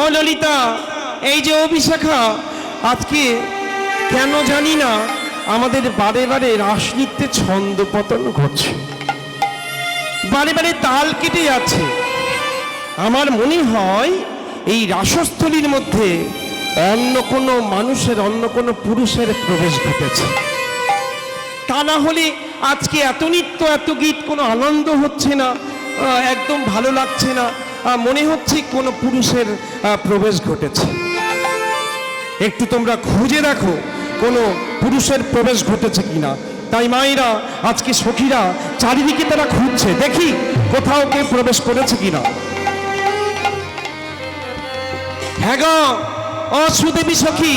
ও ললিতা, এই যে অভিশাখা, আজকে কেন জানি না আমাদের বারে বারে রাসনৃত্যে ছন্দ পতন ঘটছে, বারে বারে তাল কেটে যাচ্ছে। আমার মনে হয় এই রাসস্থলীর মধ্যে অন্য কোনো মানুষের, অন্য কোনো পুরুষের প্রবেশ ঘটেছে। তা না হলে আজকে এত নৃত্য, এত গীত, কোনো আনন্দ হচ্ছে না, একদম ভালো লাগছে না। মনে হচ্ছে কোনো পুরুষের প্রবেশ ঘটেছে। একটু তোমরা খুঁজে দেখো কোনো পুরুষের প্রবেশ ঘটেছে কিনা। তাই মায়েরা, আজকে সখীরা চারিদিকে তারা খুঁজছে, দেখি কোথাও কেউ প্রবেশ করেছে কিনা। হ্যাঁ গো, ও সুদেবী সখী,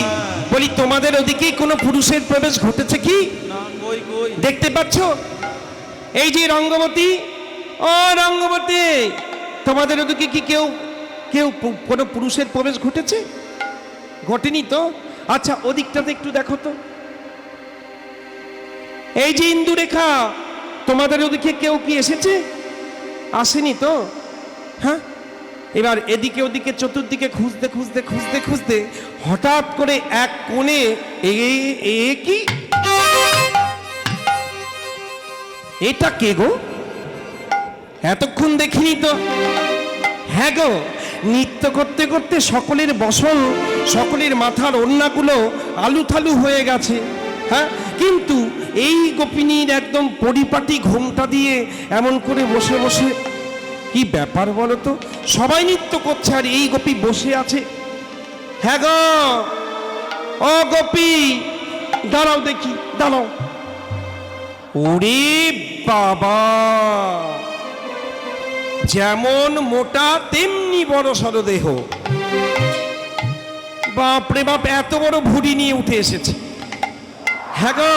বলি তোমাদের ওদিকে কোনো পুরুষের প্রবেশ ঘটেছে কি? দেখতে পাচ্ছ এই যে রঙ্গবতী, ও রঙ্গবতী, তোমাদের ওদিকে কি কেউ কেউ কোনো পুরুষের প্রবেশ ঘটেছে? ঘটেনি তো? আচ্ছা, ওদিকটাতে একটু দেখো তো। এই যে ইন্দুরেখা, তোমাদের ওদিকে কেউ কি এসেছে? আসেনি তো? হ্যাঁ, এবার এদিকে ওদিকে চতুর্দিকে খুঁজতে খুঁজতে খুঁজতে খুঁজতে হঠাৎ করে এক কোণে কি, এটা কে গো? এতক্ষণ দেখিনি তো। হ্যাঁ গো, নৃত্য করতে করতে সকলের বসন, সকলের মাথার ওড়নাগুলো আলুথালু হয়ে গেছে। হ্যাঁ, কিন্তু এই গোপিনীর একদম পরিপাটি ঘোমটা দিয়ে এমন করে বসে বসে, কি ব্যাপার বলো তো? সবাই নৃত্য করছে আর এই গোপী বসে আছে। হ্যাঁ গো, ও গোপী, দাঁড়াও দেখি, দাঁড়াও। ওরে বাবা, যেমন মোটা তেমনি বড় সরদেহ। বাপরে বাপ, এত বড় ভুঁড়ি নিয়ে উঠে এসেছে। হ্যাঁ গো,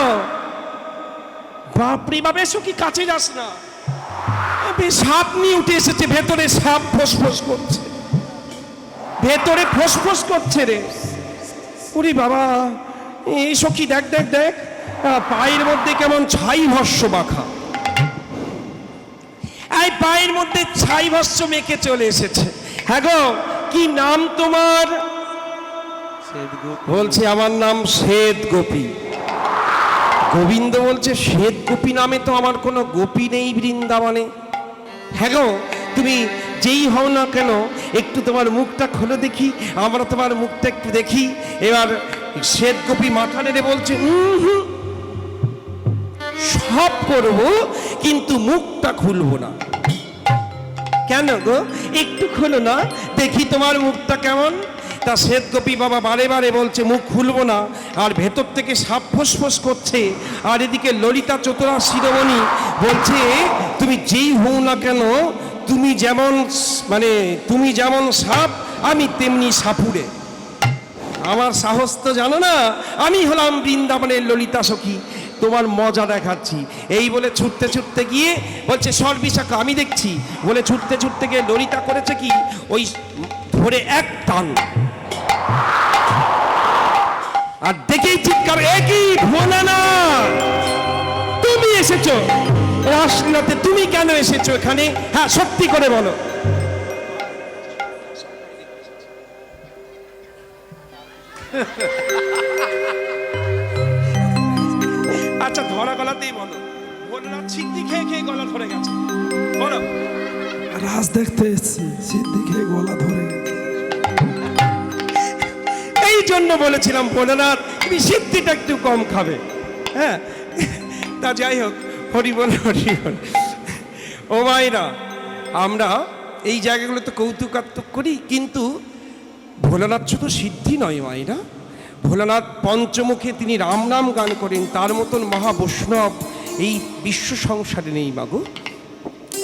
বাপরে বাপ, এসো, কি কাছে যাস না। সাপ নিয়ে উঠে এসেছে, ভেতরে সাপ ফোসফোস করছে, ভেতরে ফোসফোস করছে রে। ওরে বাবা, এই সখী দেখ দেখ দেখ, পায়ের মধ্যে কেমন ছাই ভস্য মাখা। এই পায়ের মধ্যে ছাই ভস্য মেখে চলে এসেছে। হ্যাঁ গো, কি নাম তোমার? বলছে আমার নাম শ্বেত গোপী। গোবিন্দ বলছে শ্বেত গোপী নামে তো আমার কোনো গোপী নেই বৃন্দাবনে। হ্যাঁ গো, তুমি যেই হও না কেন, একটু তোমার মুখটা খোলো দেখি, আমরা তোমার মুখটা একটু দেখি। এবার শ্বেত গোপী মাথা নেড়ে বলছে, সব করব কিন্তু মুখটা খুলবো না। কেন গো, একটু খোলো না দেখি তোমার মুখটা কেমন। তা শ্বেত গোপী বাবা বারে বারে বলছে মুখ খুলবো না, আর ভেতর থেকে সাপ ফোসফোস করছে। আর এদিকে ললিতা চতুরা শিরোমণি বলছে, তুমি যেই হও না কেন, তুমি যেমন, মানে তুমি যেমন সাপ, আমি তেমনি সাপুরে। আমার সাহস তো জানো না, আমি হলাম বৃন্দাবনের ললিতা সখী, তোমার মজা দেখাচ্ছি। এই বলে ছুটতে ছুটতে গিয়ে বলছে, সর্বিশাখা আমি দেখছি। বলে ছুটতে ছুটতে গিয়ে ললিতা করেছে কি, ওই ধরে এক টান, আর দেখেই চিৎকার, একই ভোলানা, তুমি এসেছো রাসলীলাতে, তুমি কেন এসেছো এখানে? হ্যাঁ, সত্যি করে বলো। আচ্ছা, ধরা গলাতেই বলো। ভোলানাথ সিদ্ধি খেয়ে খেয়ে গলা ধরে গেছে, বলো। রাস দেখতে এসেছি, সিদ্ধি খেয়ে গলা ধরে গেছে। এই জন্য বলেছিলাম ভোলানাথ, তুমি সিদ্ধিটা একটু কম খাবে। হ্যাঁ, তা যাই হোক, হরি বল হরি বল। ও মায়েরা, আমরা এই জায়গাগুলোতে কৌতুকাত্মক করি, কিন্তু ভোলানাথ শুধু সিদ্ধি নয় মায়েরা, ভোলানাথ পঞ্চমুখে তিনি রাম নাম গান করেন, তার মতন মহাবৈষ্ণব এই বিশ্ব সংসারে নেই মাগো।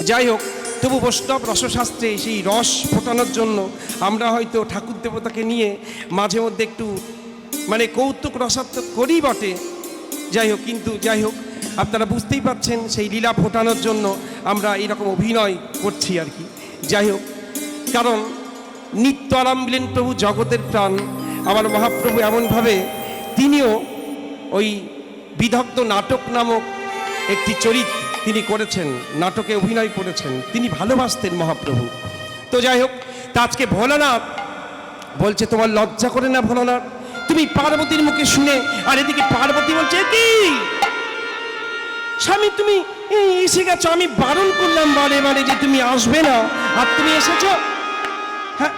যাই হোক, তবু বৈষ্ণব রসশাস্ত্রে সেই রস ফোটানোর জন্য আমরা হয়তো ঠাকুর দেবতাকে নিয়ে মাঝে মধ্যে একটু মানে কৌতুক রসাত্মক করি বটে। যাই হোক, কিন্তু যাই হোক, আপনারা বুঝতেই পারছেন সেই লীলা ফোটানোর জন্য আমরা এইরকম অভিনয় করছি আর কি। যাই হোক, কারণ নিত্য আরামবিলেন প্রভু জগতের প্রাণ আমার মহাপ্রভু এমনভাবে তিনিও ওই বিদগ্ধ নাটক নামক একটি চরিত্র তিনি করেছেন, নাটকে অভিনয় করেছেন, তিনি ভালোবাসতেন মহাপ্রভু। তো যাই হোক, তা আজকে ভোলানাথ বলছে তোমার লজ্জা করে না ভোলানাথ? তুমি পার্বতীর মুখে শুনে, আর এদিকে পার্বতী বলছে কি স্বামী তুমি এসে গেছো, আমি বারণ করলাম বারে বারে যে তুমি আসবে না, আর তুমি এসেছো। হ্যাঁ,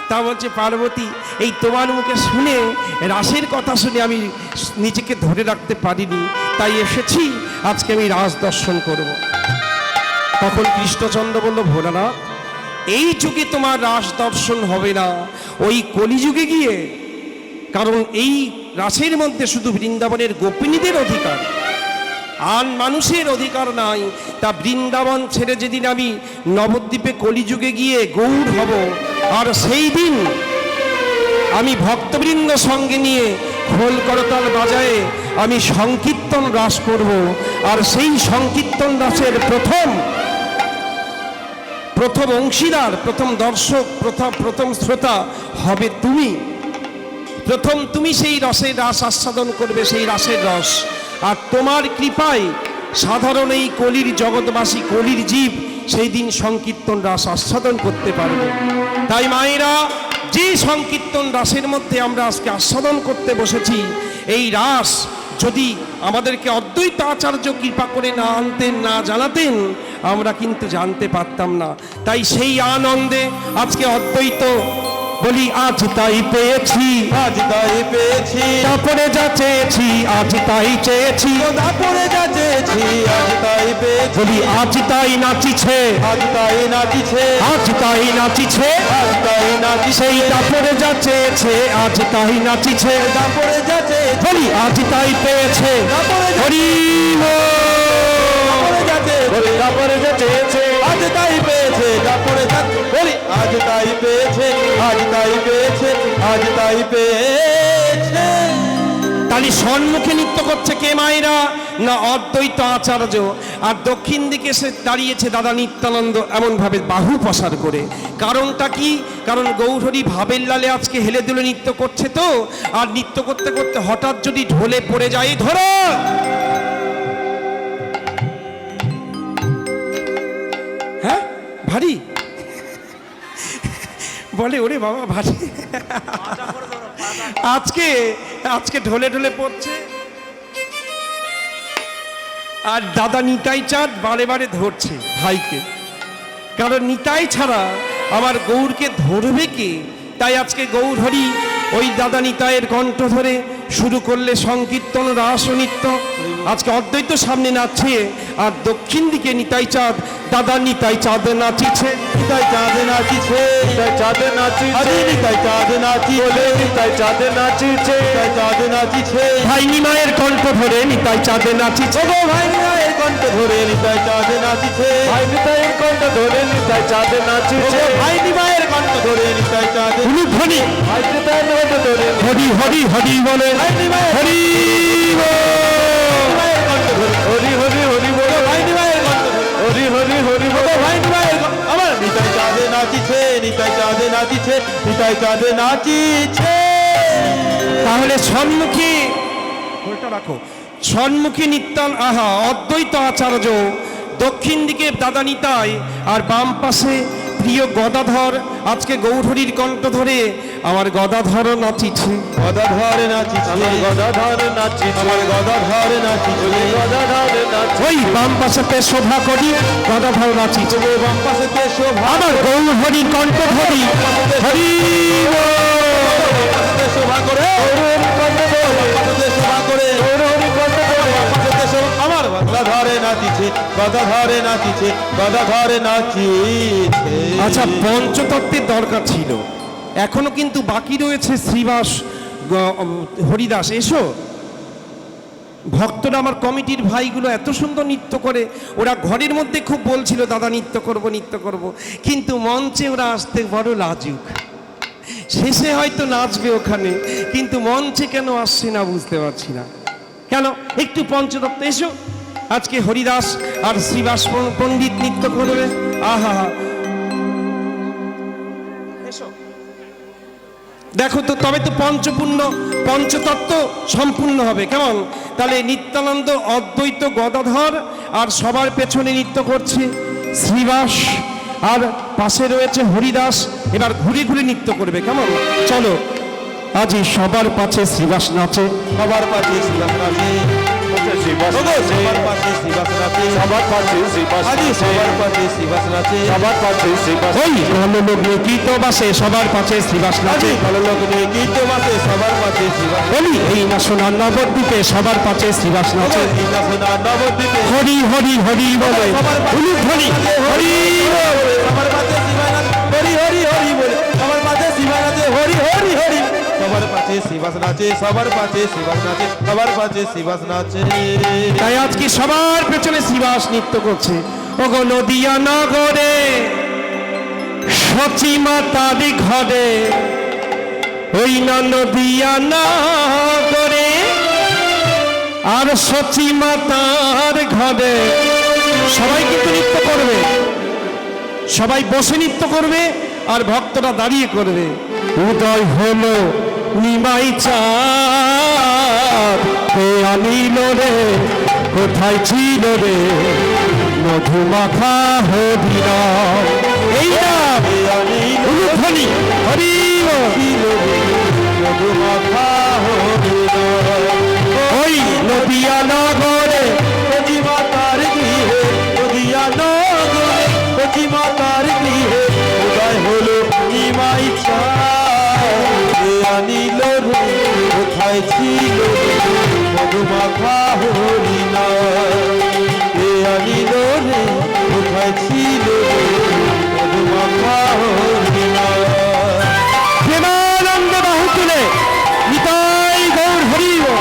তা বলছে পার্বতী এই তোমার মুখে শুনে, রাসের কথা শুনে আমি নিজেকে ধরে রাখতে পারিনি, তাই এসেছি, আজকে আমি রাস দর্শন করব। তখন কৃষ্ণচন্দ্র বলল, ভোলানাথ এই যুগে তোমার রাস দর্শন হবে না, ওই কলিযুগে গিয়ে, কারণ এই রাসের মধ্যে শুধু বৃন্দাবনের গোপিনীদের অধিকার, আর মানুষের অধিকার নাই। তা বৃন্দাবন ছেড়ে যেদিন আমি নবদ্বীপে কলিযুগে গিয়ে গৌর হব, আর সেই দিন আমি ভক্তবৃন্দ সঙ্গে নিয়ে খোল করতাল বাজায়ে আমি সংকীর্তন রাস করব, আর সেই সংকীর্তন রাসের প্রথম অংশীদার, প্রথম দর্শক, প্রথম শ্রোতা হবে তুমি। প্রথম তুমি সেই রসের রাস আস্বাদন করবে, সেই রাসের রস। আর তোমার কৃপায় সাধারণ এই কলির জগৎবাসী, কলির জীব সেই দিন সংকীর্তন রাস আস্বাদন করতে পারবে। তাই মায়েরা, যে সংকীর্তন রাসের মধ্যে আমরা আজকে আস্বাদন করতে বসেছি, এই রাস যদি আমাদেরকে অদ্বৈত আচার্য কৃপা করে না আনতেন, না জানাতেন, আমরা কিন্তু জানতে পারতাম না। তাই সেই আনন্দে আজকে অদ্বৈত বলি, আজ তাই পেয়েছি, আজ তাই পেয়েছি, তারপরে যা চেয়েছি, আজ তাই চেয়েছি, তারপরে যা চেয়েছি, আজ তাই পেয়েছি, বলি আজ তাই নাচিছে, আজ তাই নাচিছে, আজ তাই নাচিছে, আজ তাই নাচিছে, সেই তারপরে যা চেয়েছে, আজ তাই নাচিছে, তারপরে যা চেয়েছি, বলি আজ তাই পেয়েছে, হরি তারপরে যা চেয়েছি, তারপরে যা চেয়েছে, আজ তাই পেয়েছে, তারপরে যা বলি আজ তাই পেয়েছে, আজ তাই পেয়েছে, আজ তাই পেয়েছে। তাহলে সম্মুখে নৃত্য করছে কে মায়েরা? না অদ্বৈত আচার্য। আর দক্ষিণ দিকে সে দাঁড়িয়েছে দাদা নিত্যানন্দ, এমনভাবে বাহু প্রসার করে। কারণটা কি? কারণ গৌরহরি ভাবের লালে আজকে হেলে দুলে নৃত্য করছে তো, আর নৃত্য করতে করতে হঠাৎ যদি ঢোলে পড়ে যায়, ধরো হ্যাঁ ভারী, বলে ওরে বাবা ভারী, আজকে ঢোলে ঢোলে পড়ছে। আর দাদা নিতাই চাঁদ বারে বারে ধরছে ভাইকে, কারণ নিতাই ছাড়া আমার গৌরকে ধরবে কে? তাই আজকে গৌরহরি ওই দাদা নিতাইয়ের কণ্ঠ ধরে শুরু করলে সংকীর্তন রাস ও নৃত্য। আজকে অদ্বৈত সামনে নাচছে, আর দক্ষিণ দিকে নিতাই চাঁদ, দাদা নিতাই চাঁদ নাচিছে, নিতাই চাঁদ নাচিছে, নিতাই চাঁদ নাচিছে, নিতাই চাঁদ নাচিছে, নিতাই চাঁদ নাচিছে, নিতাই চাঁদ নাচিছে, ভাই নিমায়ের কণ্ঠ ধরে নিতাই চাঁদ নাচিছে, ও ভাই নিতাইয়ের কণ্ঠ ধরে নিতাই চাঁদ নাচিছে, ভাই নিতাইয়ের কণ্ঠ ধরে নিতাই চাঁদ নাচিছে, ভাই নিমায়ের কণ্ঠ ধরে নিতাই চাঁদ ধ্বনি, ভাই নিতাইয়ের কণ্ঠ ধরে হরি হরি হরি বলে, ভাই নিমায়ের হরি নিমায়ের কণ্ঠ ধরে হরি হরি হরি বলে, ভাই নিমায়ের কণ্ঠ ধরে হরি হরি হরি বলে, ভাই নিমায়ের আমার নিতাই চাঁদে নাচিছে, নিতাই চাঁদে নাচিছে, নিতাই চাঁদে নাচিছে। তাহলে সম্মুখে রাখো, সম্মুখে নিত্যান আহা অদ্বৈত আচার্য, দক্ষিণ দিকে দাদা নিতাই, আর বাম পাশে প্রিয় গদাধর। আজকে গৌরহরির কণ্ঠ ধরে আমার গদাধর নাচিছে, গদাধর নাচিছে, আমার গদাধর নাচিছে, আমার গদাধর নাচিছে, গদাধর নাচিছে, ওই বাম পাশেতে শোভা করি গদাধর নাচিছে, বাম পাশেতে শোভা, আমার গৌরহরির কণ্ঠ ধরি হরি শোভা করে, শোভা করে, আমার গদাধরে নাচিছে, গদাধরে নাচিছে, গদাধরে নাচিছে। আচ্ছা, পঞ্চতত্ত্বের দরকার ছিল, এখনো কিন্তু বাকি রয়েছে শ্রীবাস হরিদাস। এসো ভক্তরা, আমার কমিটির ভাইগুলো এত সুন্দর নৃত্য করে, ওরা ঘরের মধ্যে খুব বলছিল দাদা নৃত্য করব নৃত্য করব, কিন্তু মঞ্চে ওরা আসতে বড় লাজুক। শেষে হয়তো নাচবে ওখানে, কিন্তু মঞ্চে কেন আসছে না বুঝতে পারছি না। কেন? একটু পঞ্চতত্ত্ব এসো, আজকে হরিদাস আর শ্রীবাস পণ্ডিত নৃত্য করবে। আহা হা, এসো দেখো তো, তবে তো পঞ্চতত্ত্ব সম্পূর্ণ হবে। কেমন? তাহলে নিত্যানন্দ, অদ্বৈত, গদাধর, আর সবার পেছনে নৃত্য করছে শ্রীবাস আর পাশে রয়েছে হরিদাস। এবার ঘুরে ঘুরে নৃত্য করবে, কেমন? চলো, আজি সবার পাশে শ্রীবাস নাচে, সবার পাশে শ্রীবাস নাচে, সবার পাশে শ্রীবাস নাচে, সবার পাশে শ্রীবাস নাচে, সবার পাশে শ্রীবাস নাচে, সবার পাশে শ্রীবাস ওই ভালো লগ্নে গীত বাসে সবার পাশে শ্রীবাস নাচে, ভালো লগ্নে গীত বাসে সবার পাশে শ্রীবাস বলি এই না সোনা নবদ্বীপে সবার পাশে শ্রীবাস নাচে, নবদ্বীপে হরি হরি হরি বলে উলুধ্বনি হরি বলে। সবার পাশে শ্রীবাস নাচে, হরি হরি হরি বলে সবার পাশে শ্রীবাস নাচে, হরি হরি হরি সবার পাশে শ্রীবাস নাচে, সবার পাশে শ্রীবাস নাচে, সবার পাশে শ্রীবাস নাচে। তাই আজকে সবার পেছনে শ্রীবাস নৃত্য করছে। ওগো নদিয়া নগরে সচী মাতার ঘরে, ওই না নদিয়া নগরে আর সচী মাতার ঘরে সবাই কিন্তু নৃত্য করবে, সবাই বসে নৃত্য করবে আর ভক্তরা দাঁড়িয়ে করবে। উদয় হলো নিমাই চাঁদ, কে আনিল রে কোথায় ছিল রে মধুমাখা হরিনা, এই না উলুধ্বনি হরি মধুমাখা হরিনা। ওই নদিয়া নগরে সচী মাতার গৃহে, নদিয়া নগরে সচী মাতার গৃহে উদয় হলো নিমাই চাঁদ, কে আনিল রে কোথায় ছিল রে মধুমাখা হরিনা, কে আনিল রে কোথায় ছিল রে মধুমাখা হরিনা। প্রেমানন্দ বাহু তুলে নিতাই গৌর হরি বল।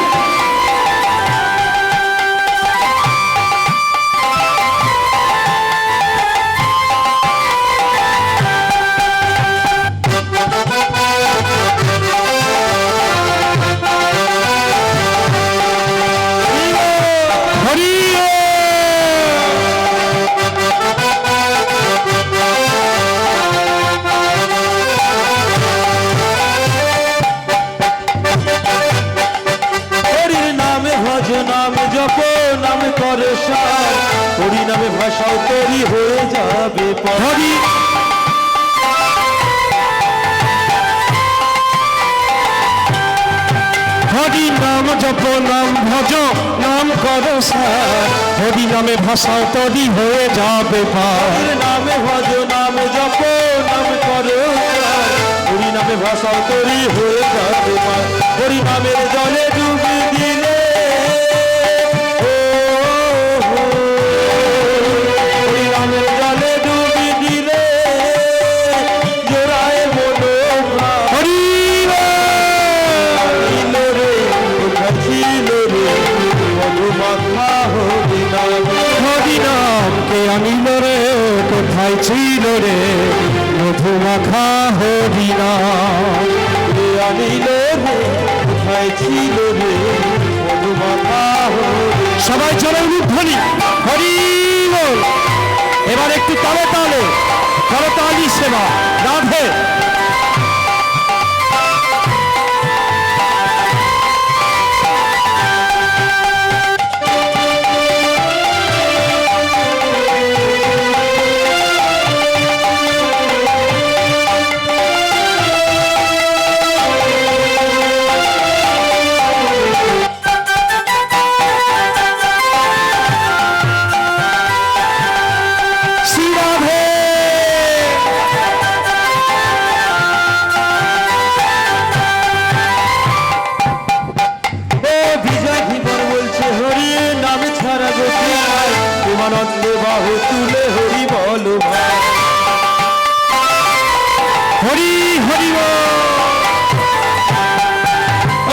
হরি হরির নামে ভজ নাম জপ নাম কর সার, হরি নামে ভাষাও তরি হয়ে যাবে পার। হরি হরি নাম জপ নাম ভজ নাম কর সার, হরি নামে ভাষা তরি হয়ে যাবে পার। হরির নামে ভজ নাম জপ নাম কর সার, হরি নামে ভাষাও তরি হয়ে যাবে পার। হরি নামের জলে ডুবে দিলে হরি নামের জলে ডুবে দিলে জোড়ায় মনোপ্রাণ। হরি ছিল রে কোথায় ছিল রে মধুমাখা হরিনা, হরি নাম কে আনিল রে কোথায় ছিল রে মধুমাখা হরি নাম। কে আনিল রে কোথায় ছিল রে মধুমাখা হরিনা। সবাই চলে উলুধ্বনি হরি বল। এবার একটু তালে তালে করতালি সেবা রাধে। শ্রী রাধে। ও বিজয় ধীবর বলছে হরি নাম ছাড়া গতি নাই, প্রেমানন্দে বাহু তুলে হরি বলো ভাই। হরি হরি বল।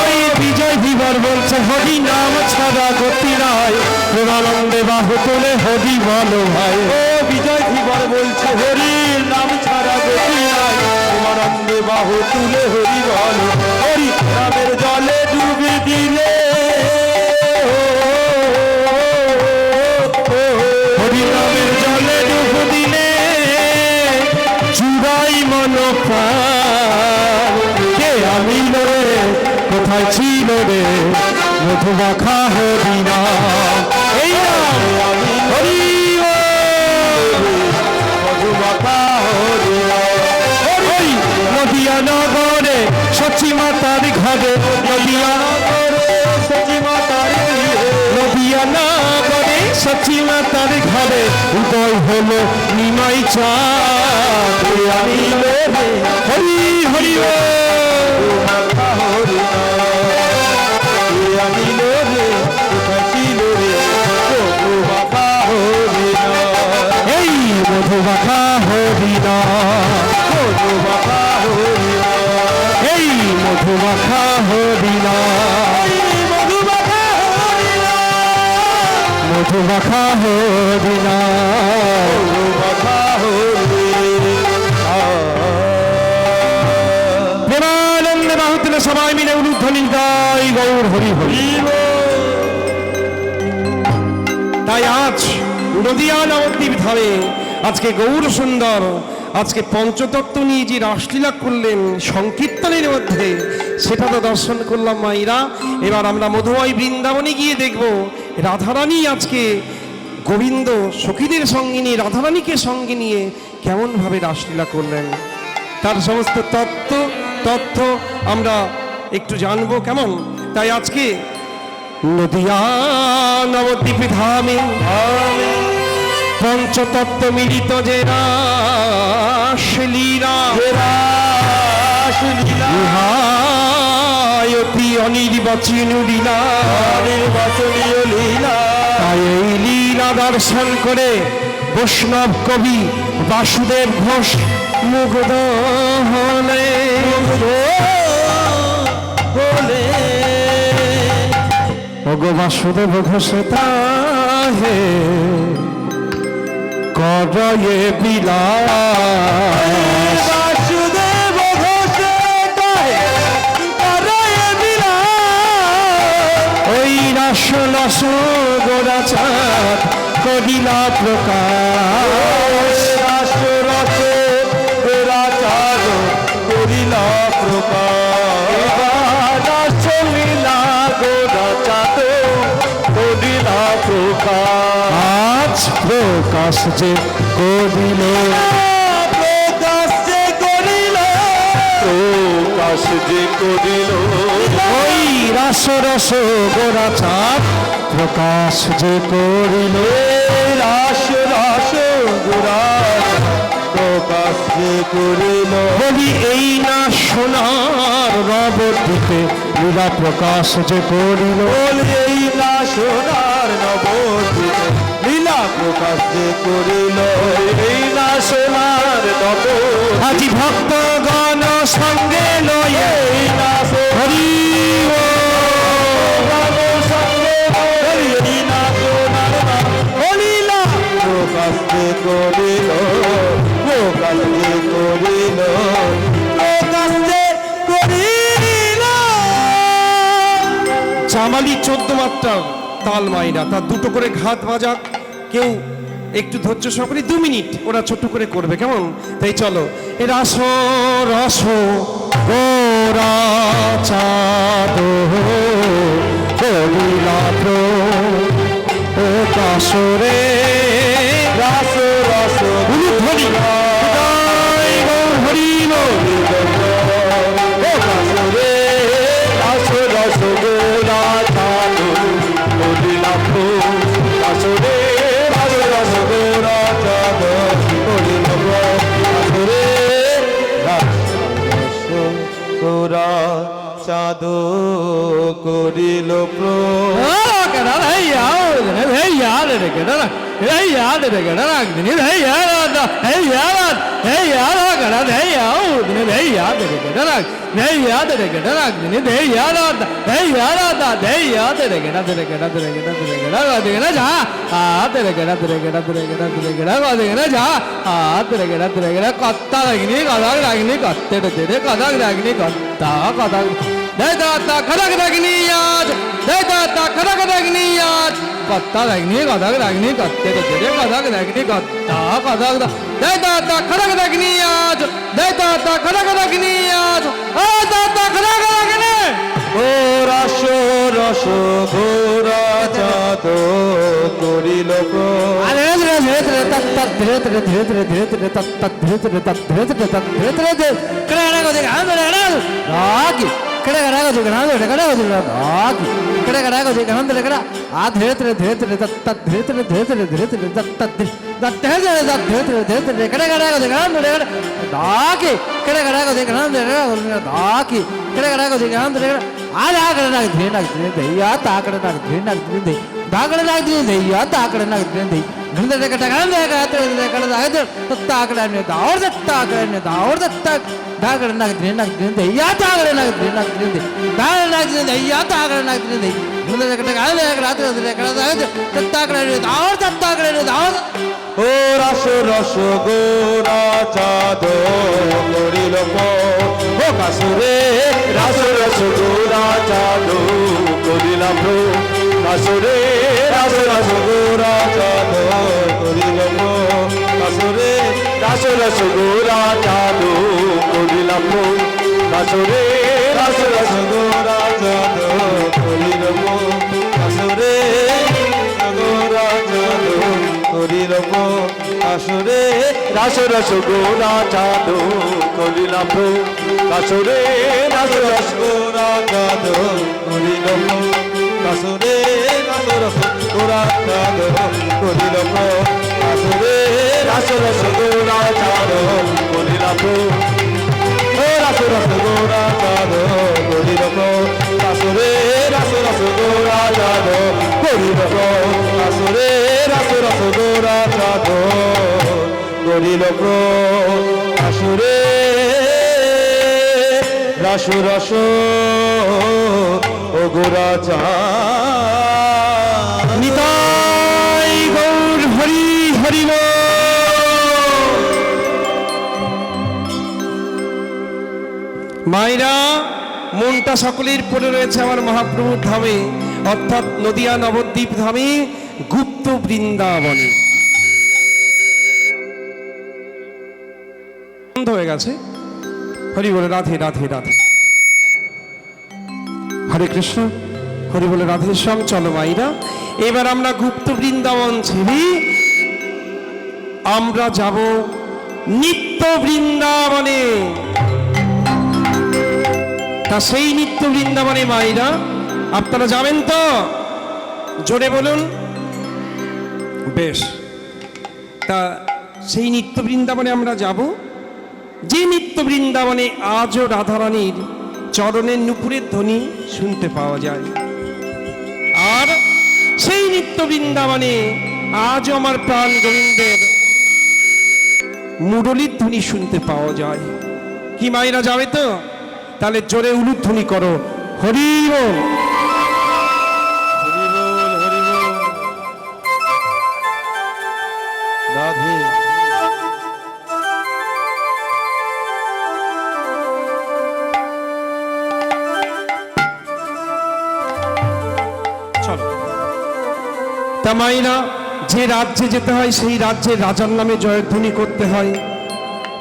ওই বিজয় দিবার বলছে হরি নাম ছাড়া গতি নাই, প্রেমানন্দে বাহু তোলে হরি বলো ভাই। ও বিজয় ধীবর বলছে হরি নাম ছাড়া গতি নাই, প্রেমানন্দে বাহু তুলে হরি বলো। হরি নামের জলে ডুবে দিলে হরি নামের জলে ডুব দিলে চুরাই মন প্রাণ, কে আনিল রে কোথায় ছিল রে মধুমাখা হরি নাম। এই নাম হরি বল। মধুমাখা নদিয়া নগরে সচি মাতার ঘরে নদিয়া সচি মাতার নদিয়া নগরে সচি মাতার ঘরে উদয় হলো নিমাই চাঁদ আমি রে হরি হরি আমি রে কোথায় ছিল রে বাবা হরি এই মধুমাখা হরিণা বাবা হরি এই মধুমাখা হরিণা মধুমাখা হরিণা প্রেমানন্দে বাহুতলে সবাই মিলে উলুধ্বনি গাই গৌর হরি হরি। তাই আজ নদিয়া নবদ্বীপ ধামে আজকে গৌর সুন্দর আজকে পঞ্চতত্ত্ব নিয়ে যে রাসলীলা করলেন সংকীর্তনের মধ্যে, সেটা তো দর্শন করলাম মাইরা। এবার আমরা মধুময় বৃন্দাবনে গিয়ে দেখব রাধারানী আজকে গোবিন্দ সখীদের সঙ্গে নিয়ে রাধারানীকে সঙ্গে নিয়ে কেমনভাবে রাসলীলা করলেন, তার সমস্ত তথ্য আমরা একটু জানবো কেমন। তাই আজকে নদিয়া নবদ্বীপ ধামে পঞ্চতত্ত্ব মিলিত যে রাসলীলা ইহাই অতি অনির্বাচনীয় লীলা। তাই এই লীলা দর্শন করে বৈষ্ণব কবি বাসুদেব ঘোষ মুগ্ধ হলে ওগো বাসুদেব ঘোষ তাহে করয়ে বিলাস বাসুদেব ঘোষ করয়ে বিলাস ওই রাস রস গোড়া চাঁদ করিলা প্রকাশ রাস রস গোরা চাঁদ করিলা প্রকাশ রাস লীলা গোরা চাঁদ করিলা প্রকাশ আজ প্রকাশ যে করিল প্রকাশ যে করিল প্রকাশ যে করিল ওই রাস রস গোড়া চাঁদ প্রকাশ যে করিল রাস রস গোরা প্রকাশ যে করিল বলি এই না সোনার নবদ্বীপে লীলা প্রকাশ যে করিল এই না সোনার নবদ্বীপে লীলা প্রকাশ যে করিল এই না সোনার নবদ্বীপে আজি ভক্তগণ সঙ্গে লয়ে এই না হরি সোনার সঙ্গে এই না সোনার লীলা প্রকাশ যে করিল প্রকাশ যে করিল প্রকাশ যে করিল জামালি 14 মাত্রা তাল মাইরা তার দুটো করে ঘাত বাজাক, কেউ একটু ধৈর্য সহকারে 2 মিনিট ওরা ছোট করে করবে কেমন। তাই চলো এ রাস রস গোরা চাঁদ করিলা প্রকাশ রে রাস রস উলুধ্বনি গাই গৌর হরি বল। রে রাস রস গোরা চাঁদ করিলা প্রকাশ রে রাস রস গোরা চাঁদ করিলা প্রকাশ রে রাস রস গোরা চাঁদ করিল কত্তা রাগনি কদাক রাগনি কত্তে কত্তে কদাক রাগনি কত্তা কদাক দে দাতা খড়গ রাগনি আজ দে দাতা খড়গ রাগনি আজ ও দাতা খড়গ রাগনি ও রস রস ঘোরা চাঁদ করিল আরে রে রে রে তত্তা तत् धीरे धीरे धीरे धीरे धीरे धीरे तत् तत् धीरे धीरे तत् धीरे धीरे तत् धीरे धीरे धीरे कड़ा को देखा हम कड़ा रागी कड़ा को देखा हम कड़ा को देखा रागी कड़ा को देखा हम कड़ा आ धीरे धीरे धीरे धीरे तत् तत् धीरे धीरे धीरे धीरे धीरे धीरे तत् तत् धीरे धीरे धीरे धीरे कड़ा को देखा हम रागी कड़ा को देखा हम रागी कड़ा को देखा हम आज आकड़ नाग धीरे नाग धीरे या ताकड़ नाग धीरे नाग धीरे दाकड़ नाग धीरे या ताकड़ नाग धीरे घंटे का टकान देगा तो कड़ दाग ताकड़ ने दावर ताकड़ ने दावर तक दाकड़ नाग धीरे या ताकड़ नाग धीरे दाकड़ नाग धीरे या ताकड़ नाग धीरे घंटे का टकान देगा रात कड़ दाग ताकड़ ने दावर ताकड़ ने दावर ও রস রস গোরা চাঁদ করিল ও কাসুরে রস রস গোরা চাঁদ করিলাম কাসুরে রস রস গোরা চাঁদ করিল কাসুরে রস রস গোরা চাঁদ করিলাম কাসুরে রস রস গোরা চাঁদ করিল কাসুরে গোরা চাঁদ করিল কাসুরে রাস রস গোরা চাঁদ করিলাম কাসুরে রাস রস গোরা চাঁদ করিল কাসুরে রাস রস গোরা চাঁদ করিল কাসুরে রাস রস গোরা চাঁদ করিলাম ও রাস রস গোরা চাঁদ করিল কাসুরে রাস রস গোরা চাঁদ করিল কাসুরে রাস রস গোরা চাঁদ করিল কাসুরে রাস রস ও গোরা চাঁদ নিতাই গৌর হরি হরি বল। মায়েরা, মনটা সকলের পড়ে রয়েছে আমার মহাপ্রভুর ধামে, অর্থাৎ নদিয়া নবদ্বীপ ধামে গুপ্ত বৃন্দাবনে। বন্ধ হয়ে গেছে। হরি বলে রাধে রাধে রাধে। হরে কৃষ্ণ, হরি বলে রাধে শ্যাম। চলো মাইরা, এবার আমরা গুপ্ত বৃন্দাবন ছেড়ে আমরা যাব নিত্য বৃন্দাবনে। তা সেই নিত্য বৃন্দাবনে মাইরা আপনারা যাবেন তো? জোরে বলুন। বেশ, তা সেই নিত্য বৃন্দাবনে আমরা যাব, যে নিত্য বৃন্দাবনে আজও রাধারানীর চরণের নুপুরের ধ্বনি শুনতে পাওয়া যায়। আর সেই নিত্য বৃন্দাবনে আজও আমার প্রাণ গোবিন্দের মুরলীর ধ্বনি শুনতে পাওয়া যায়। কি মায়েরা যাবে তো? তাহলে জোরে উলুধ্বনি করো, হরি বল। রাধে চলো। তা মাইরা, যে রাজ্যে যেতে হয় সেই রাজ্যের রাজার নামে জয়ধ্বনি করতে হয়।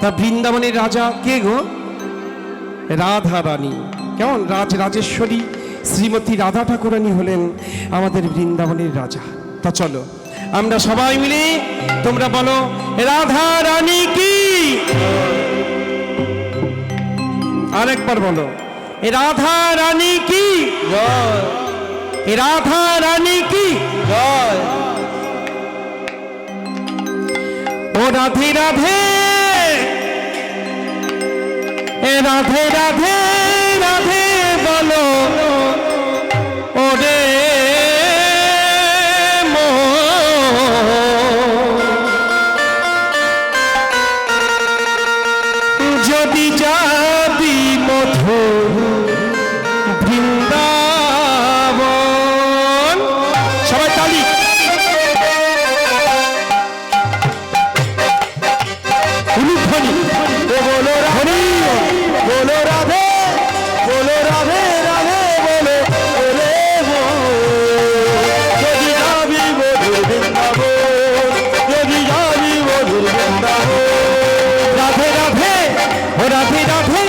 তা বৃন্দাবনের রাজা কে গো? রাধা রানী। কেমন? রাজরাজেশ্বরী শ্রীমতী রাধা ঠাকুরানী হলেন আমাদের বৃন্দাবনের রাজা। তা চলো আমরা সবাই মিলে, তোমরা বলো রাধা রানী কি। আরেকবার বলো রাধা রানী কি। জয় রাধা রানী কি। জয় ও রাধে রাধে রাধে রাধে রাধে বলো ওরে যদি যাবি মধুর বৃন্দাবন। সবাই তালি। উলুধ্বনি। ও বলো রাধে বলো রাধে বলো রাধে রাধে বলো ওরে যদি যাবি মধুর বৃন্দাবন যদি যাবি মধুর বৃন্দাবন রাধে রাধে ও রাধে রাধে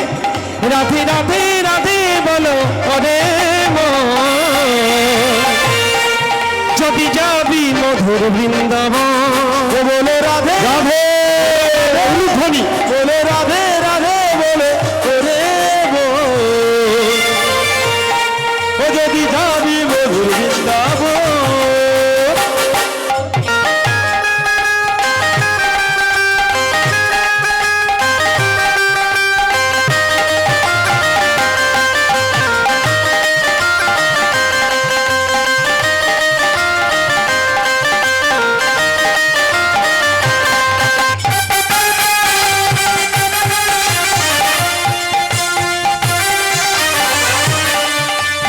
রাধে রাধে রাধে বলো ওরে যদি যাবি মধুর বৃন্দাবন। ও বলো রাধে রাধে অনুধ্বনি বলে রাধে রাধে বলে ওরে বল ও যদি যাবি মধুর বৃন্দাবন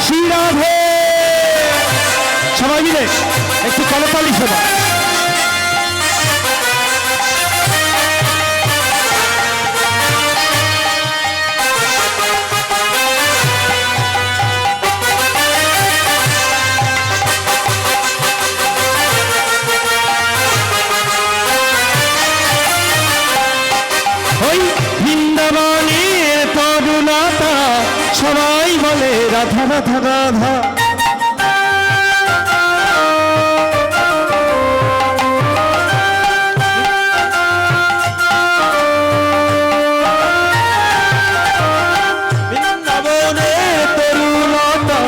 শ্রী রাধে সবাই মিলে একটু করতালি শোনা ওই বৃন্দাবনের তরুণতা সবাই বলে রাধা রাধা রাধা বৃন্দাবনের তরুণতা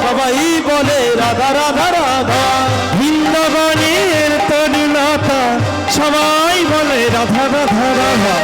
সবাই বলে রাধা রাধা রাধা বৃন্দাবনের তরুণতা সবাই বলে রাধা রাধা রাধা